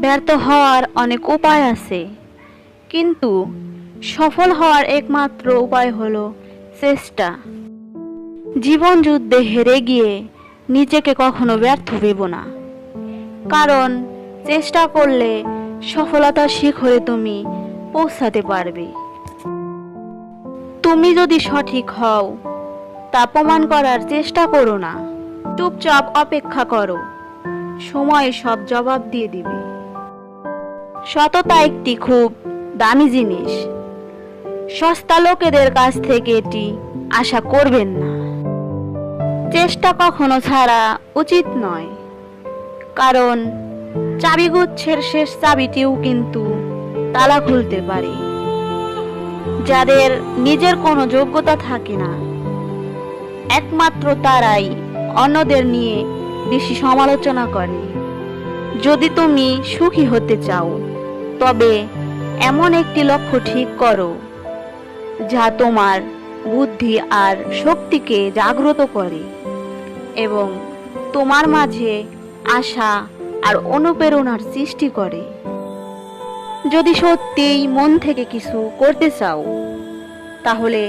ব্যর্থ হওয়ার অনেক উপায় আছে, কিন্তু সফল হওয়ার একমাত্র উপায় হলো চেষ্টা। জীবন যুদ্ধে হেরে গিয়ে নিজেকে কখনো ব্যর্থ ভেবো না, কারণ চেষ্টা করলে সফলতার শিখরে তুমি পৌঁছাতে পারবে। তুমি যদি সঠিক হও তা প্রমাণ করার চেষ্টা করো না, চুপচাপ অপেক্ষা করো, সময় সব জবাব দিয়ে দিবে। সততা একটি খুব দামি জিনিস, সস্তা লোকেদের কাছ থেকে এটি আশা করবেন না। চেষ্টা কখনো ছাড়া উচিত নয়, কারণ চাবিগুচ্ছের শেষ চাবিটিও কিন্তু তালা খুলতে পারে। যাদের নিজের কোনো যোগ্যতা থাকে না, একমাত্র তারাই অন্যদের নিয়ে বেশি সমালোচনা করে। যদি তুমি সুখী হতে চাও, তবে এমন একটি লক্ষ্য ঠিক করো যা তোমার বুদ্ধি আর শক্তিকে জাগ্রত করে এবং তোমার মাঝে আশা আর অনুপ্রেরণার সৃষ্টি করে। যদি সত্যিই মন থেকে কিছু করতে চাও, তাহলে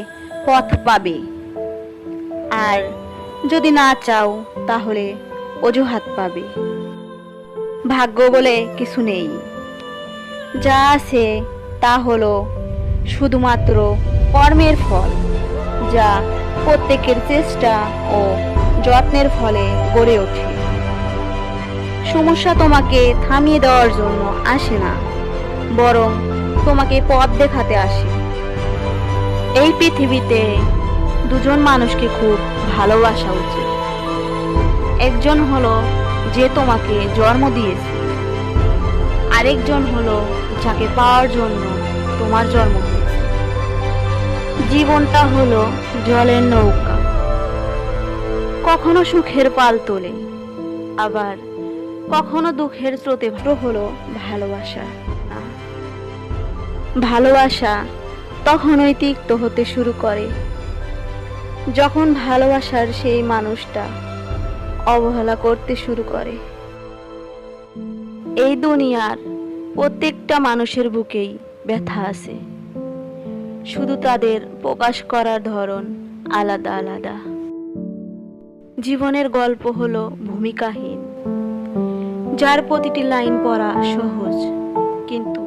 পথ পাবে, আর যদি না চাও তাহলে অজুহাত পাবে। ভাগ্য বলে কিছু নেই, যা আছে তা হলো শুধুমাত্র কর্মের ফল, যা প্রত্যেকের চেষ্টা ও যত্নের ফলে গড়ে ওঠে। সমস্যা তোমাকে থামিয়ে দেওয়ার জন্য আসে না, বরং তোমাকে পথ দেখাতে আসে। এই পৃথিবীতে দুজন মানুষকে খুব ভালোবাসা উচিত। একজন হলো যে তোমাকে জন্ম দিয়েছে, আরেকজন হলো যাকে পাওয়ার জন্য তোমার জন্ম হয়েছে। জীবনটা হলো জলের নৌকা, কখনো সুখের পাল তোলে, আবার কখনো দুঃখের স্রোতে হলো ভালোবাসা। ভালোবাসা তখনই তিক্ত হতে শুরু করে যখন ভালোবাসার সেই মানুষটা অবহেলা করতে শুরু করে। এই দুনিয়ার প্রত্যেকটা মানুষের বুকেই ব্যথা আছে, শুধু তাদের প্রকাশ করার ধরন আলাদা আলাদা। জীবনের গল্প হলো ভূমিকাহীন, যার প্রতিটি লাইন পড়া সহজ কিন্তু